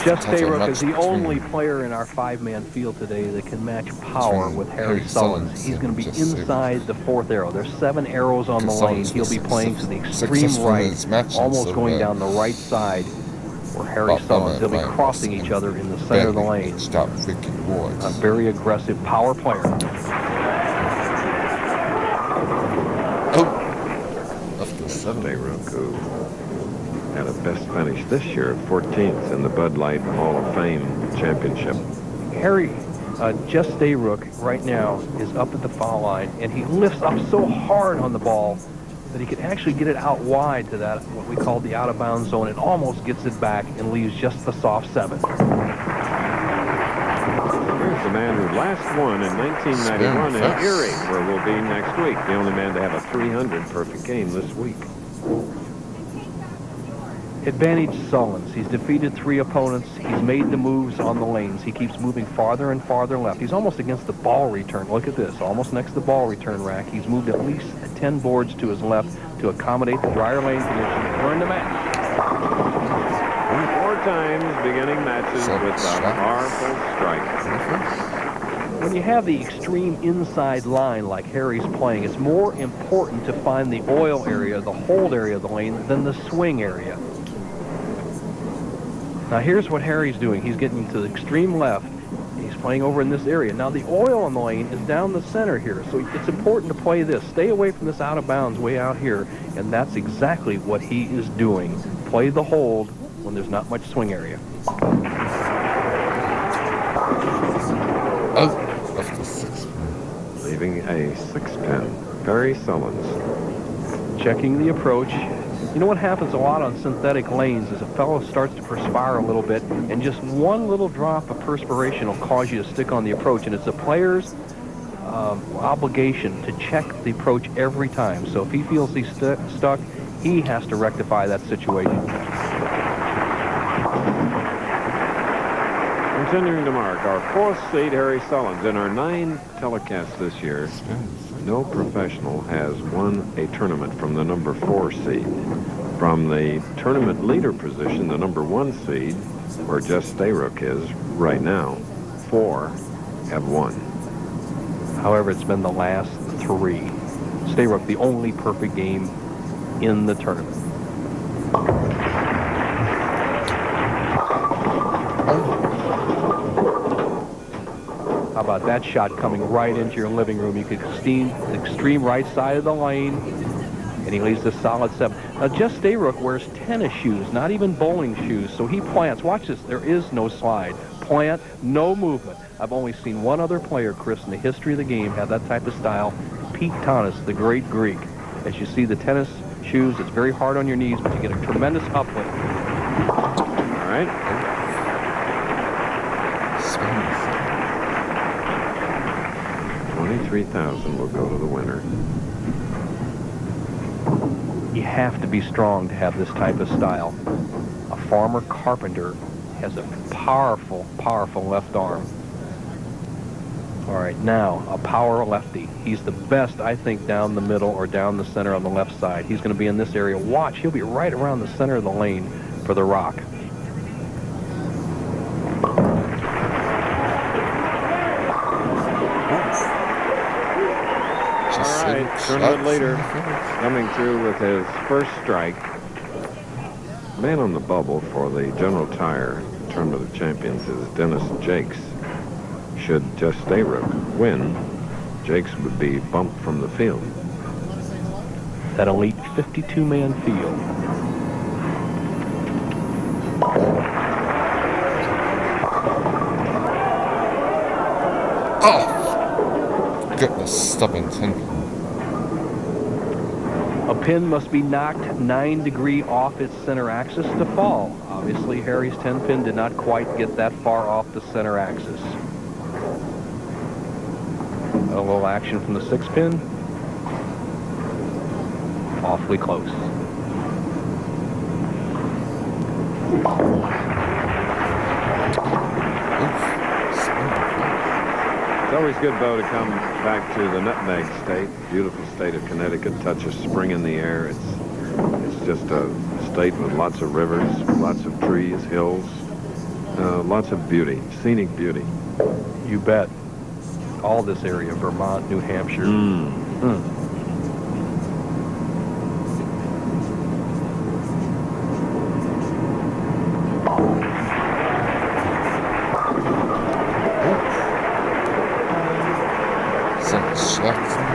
Jess Stayrook is the only player in our five-man field today that can match power with Harry Sullins. He's going to be inside the fourth arrow. There's 7 arrows on the lane. He'll be playing to the extreme right, almost going down the right side where Harry Sullins. They'll be crossing each other in the center of the lane. A very aggressive power player. Stayrook, who had a best finish this year at 14th in the Bud Light Hall of Fame Championship. Jess Stayrook right now is up at the foul line, and he lifts up so hard on the ball that he can actually get it out wide to that, what we call the out-of-bounds zone, and almost gets it back and leaves just the soft 7. Here's the man who last won in 1991 in Erie, where we'll be next week. The only man to have a 300 perfect game this week. Advantage Sullins. He's defeated 3 opponents. He's made the moves on the lanes. He keeps moving farther and farther left. He's almost against the ball return. Look at this, almost next to the ball return rack. He's moved at least 10 boards to his left to accommodate the drier lane conditions during the match. 4 times beginning matches with a powerful strike. When you have the extreme inside line like Harry's playing, it's more important to find the oil area, the hold area of the lane, than the swing area. Now here's what Harry's doing. He's getting to the extreme left. He's playing over in this area. Now the oil on the lane is down the center here, so it's important to play this. Stay away from this out of bounds way out here, and that's exactly what he is doing. Play the hold when there's not much swing area. Leaving a 6-pin. Barry Sullins. Checking the approach. You know what happens a lot on synthetic lanes is a fellow starts to perspire a little bit, and just one little drop of perspiration will cause you to stick on the approach, and it's a player's obligation to check the approach every time. So if he feels he's stuck, he has to rectify that situation. Continuing to mark our 4th seed, Harry Sullins. In our 9 telecasts this year, no professional has won a tournament from the number 4 seed. From the tournament leader position, the number 1 seed, where Jess Stayrook is right now, 4 have won. However, it's been the last 3. Stayrook, the only perfect game in the tournament. How about that shot coming right into your living room? You could see the extreme right side of the lane, and he leaves a solid 7. Now, Jess Stayrook wears tennis shoes, not even bowling shoes, so he plants. Watch this. There is no slide. Plant, no movement. I've only seen one other player, Chris, in the history of the game have that type of style, Pete Tanis, the great Greek. As you see the tennis shoes, it's very hard on your knees, but you get a tremendous uplift. All right. 23,000 will go to the winner. You have to be strong to have this type of style. A farmer carpenter has a powerful, powerful left arm. All right, now a power lefty. He's the best, I think, down the middle or down the center on the left side. He's going to be in this area. Watch, he'll be right around the center of the lane for the rock. All right, tournament leader coming through with his first strike. Man on the bubble for the General Tire Tournament of Champions is Dennis Jakes. Should Jess Stayrook win, Jakes would be bumped from the field. That elite 52-man field. Oh! Goodness, stubborn 10. A pin must be knocked 9 degrees off its center axis to fall. Obviously, Harry's 10 pin did not quite get that far off the center axis. A little action from the 6 pin. Awfully close. It's always good, Bo, to come back to the nutmeg state, beautiful state of Connecticut. Touch of spring in the air. It's just a state with lots of rivers, lots of trees, hills, Lots of beauty, scenic beauty. You bet. All this area, Vermont, New Hampshire.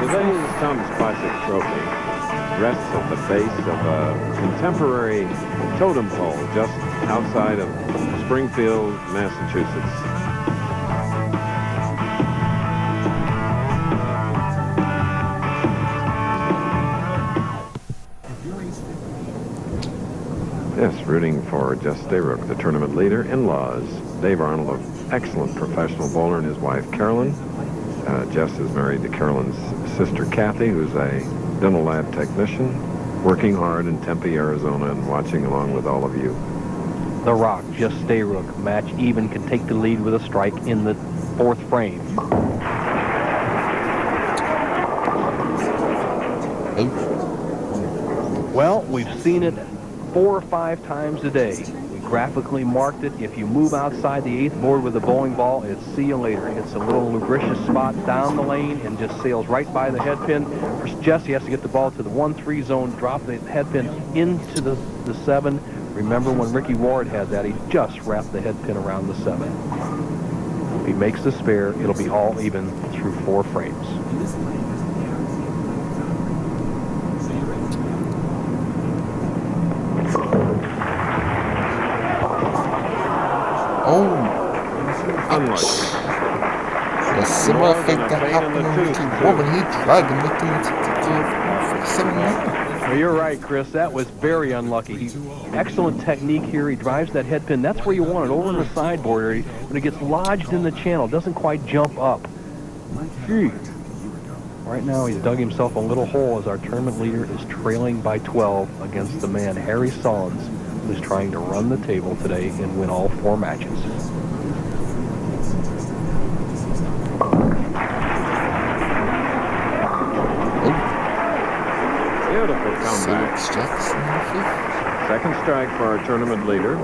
Today's Tums Classic trophy rests at the base of a contemporary totem pole just outside of Springfield, Massachusetts. Yes, rooting for Jess Stayrook, the tournament leader. In-laws, Dave Arnold, an excellent professional bowler, and his wife, Carolyn. Jess is married to Carolyn's sister, Kathy, who's a dental lab technician, working hard in Tempe, Arizona, and watching along with all of you. The Rock, Jess Stayrook, match even, can take the lead with a strike in the 4th frame. Well, we've seen it 4 or 5 times a day. We graphically marked it. If you move outside the 8th board with a bowling ball, it's see you later. It's a little lubricious spot down the lane and just sails right by the head pin. For Jess, he has to get the ball to the 1-3 zone, drop the head pin into the 7. Remember when Ricky Ward had that, he just wrapped the head pin around the 7. If he makes the spare, it'll be all even through 4 frames. Unlike. A similar thing that happened to Ricky Ward when he tried to make it for 7 minutes. Well, you're right, Chris. That was very unlucky. Excellent technique here. He drives that head pin. That's where you want it, over in the sideboard area. When it gets lodged in the channel, it doesn't quite jump up. Gee. Right now, he's dug himself a little hole as our tournament leader is trailing by 12 against the man, Harry Sullins, who's trying to run the table today and win all 4 matches. Beautiful comeback. Second strike for our tournament leader.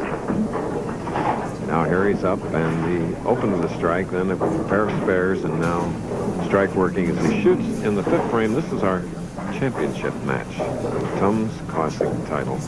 Now Harry's up, and he opened the strike, then a pair of spares, and now strike working as he shoots in the 5th frame. This is our championship match, Tums Classic title.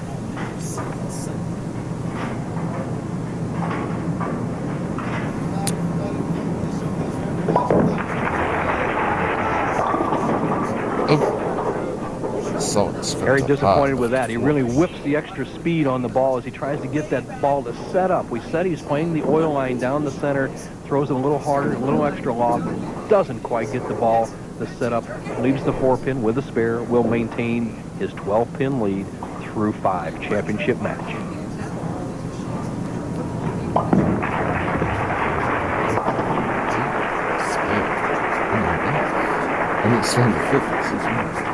Very disappointed with that. He really whips the extra speed on the ball as he tries to get that ball to set up. We said he's playing the oil line down the center, throws it a little harder, a little extra loft, doesn't quite get the ball to set up, leaves the 4-pin with a spare, will maintain his 12-pin lead through 5. Championship match.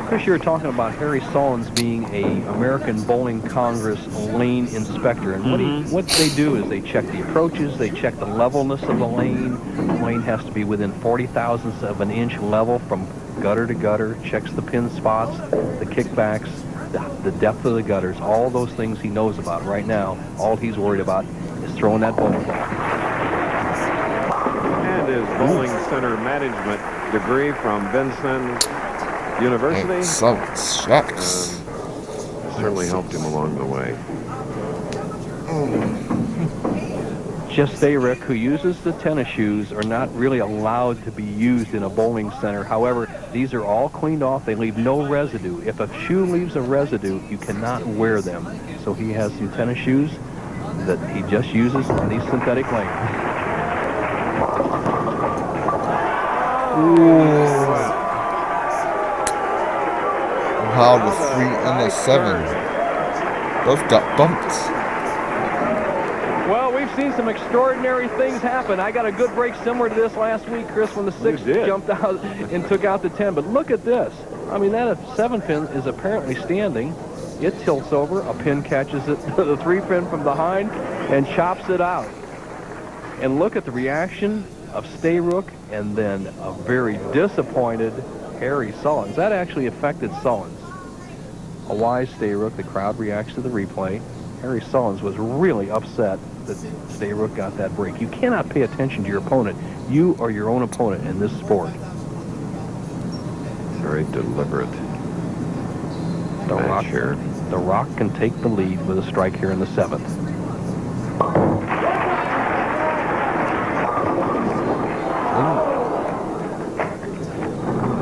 Chris, you were talking about Harry Sullins being a American Bowling Congress lane inspector, and what they do is they check the approaches, they check the levelness of the lane. The lane has to be within 40,000ths of an inch level from gutter to gutter, checks the pin spots, the kickbacks, the depth of the gutters, all those things he knows about right now. All he's worried about is throwing that bowling ball. And his bowling center management degree from Vincennes University certainly helped him along the way. Jess Stayrook, who uses the tennis shoes, are not really allowed to be used in a bowling center. However, these are all cleaned off. They leave no residue. If a shoe leaves a residue, you cannot wear them. So he has some tennis shoes that he just uses on these synthetic lanes. Wow, the 3 and the 7. Both got bumped. Well, we've seen some extraordinary things happen. I got a good break similar to this last week, Chris, when the 6 jumped out and took out the 10. But look at this. I mean, that 7-pin is apparently standing. It tilts over. A pin catches it, the 3-pin from behind, and chops it out. And look at the reaction of Stayrook, and then a very disappointed Harry Sullins. That actually affected Sullins. A wise Stayrook. The crowd reacts to the replay. Harry Sullins was really upset that Stayrook got that break. You cannot pay attention to your opponent. You are your own opponent in this sport. Very deliberate The match here. The Rock can take the lead with a strike here in the 7th.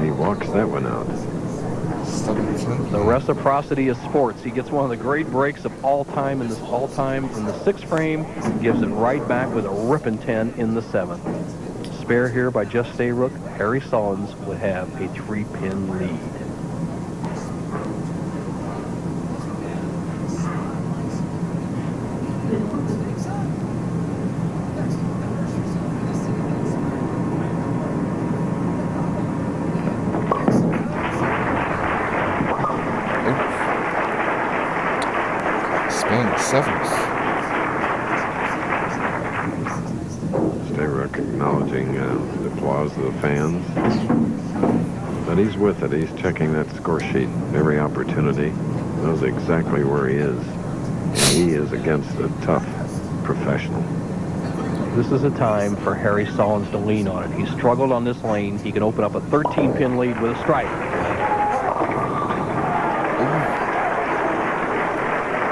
He walks that one out. The reciprocity of sports. He gets one of the great breaks of all time in the 6th frame, gives it right back with a ripping 10 in the 7th. Spare here by Jess Stayrook. Harry Sullins would have a 3-pin lead. Stayrook acknowledging the applause of the fans. But he's with it. He's checking that score sheet every opportunity. Knows exactly where he is. He is against a tough professional. This is a time for Harry Sullins to lean on it. He struggled on this lane. He can open up a 13-pin lead with a strike.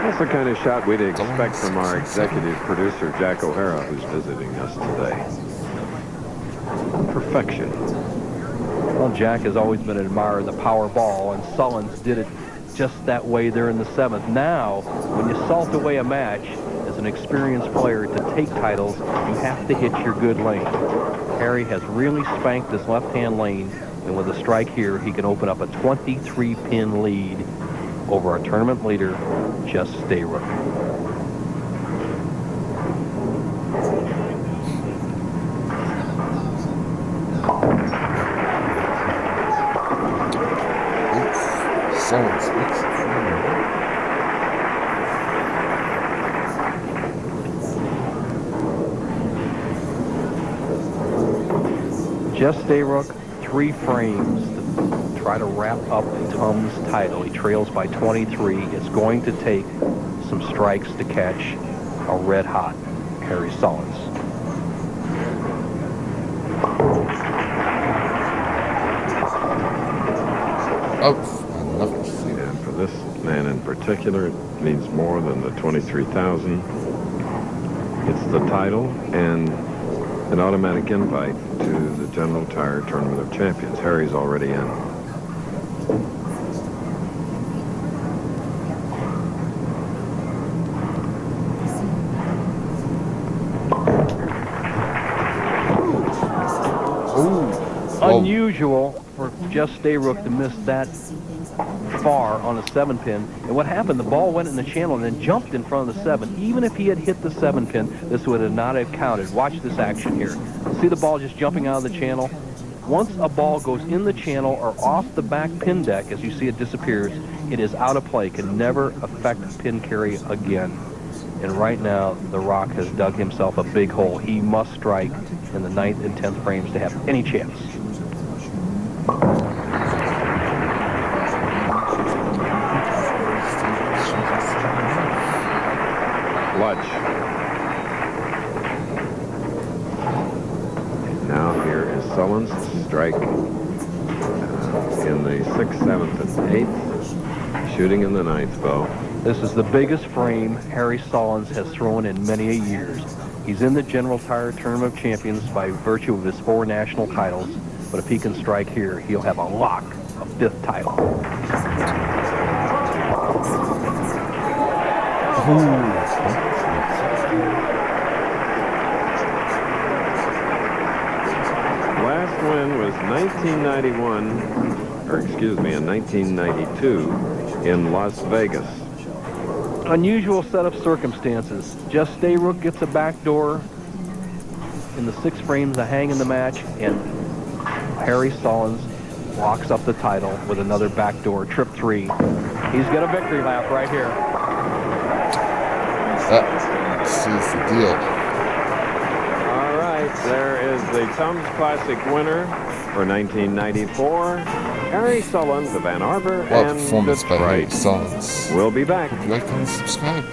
That's the kind of shot we'd expect from our executive producer, Jack O'Hara, who's visiting us today. Perfection. Well, Jack has always been an admirer of the power ball, and Sullins did it just that way there in the 7th. Now, when you salt away a match, as an experienced player, to take titles, you have to hit your good lane. Harry has really spanked this left-hand lane, and with a strike here, he can open up a 23-pin lead over our tournament leader, Jess Stayrook. Jess Stayrook, 3 frames to try to wrap up Tums' title. He trails by 23. It's going to take some strikes to catch a red-hot Harry Sullins. And for this man in particular, it means more than the 23,000. It's the title and an automatic invite to the General Tire Tournament of Champions. Harry's already in. Unusual for Jess Stayrook to miss that far on a 7-pin. And what happened, the ball went in the channel and then jumped in front of the 7. Even if he had hit the 7-pin, this would have not have counted. Watch this action here. See the ball just jumping out of the channel? Once a ball goes in the channel or off the back pin deck, as you see it disappears, it is out of play, can never affect pin carry again. And right now, the Rock has dug himself a big hole. He must strike in the 9th and 10th frames to have any chance. Ludge. Now here is Sullins to strike in the 6th, 7th, and 8th. Shooting in the 9th, Bo. This is the biggest frame Harry Sullins has thrown in many a years. He's in the General Tire Tournament of Champions by virtue of his 4 national titles, but if he can strike here, he'll have a lock of 5th title. Last win was 1991, or excuse me, in 1992 in Las Vegas. Unusual set of circumstances. Jess Stayrook gets a backdoor in the 6 frames to hang in the match, and Harry Sullins locks up the title with another backdoor, trip 3. He's got a victory lap right here. That seals the deal. All right, there is the Tums Classic winner for 1994, Harry Sullins of Ann Arbor and Performance by Harry Detroit. Sullins. We'll be back. Like and subscribe.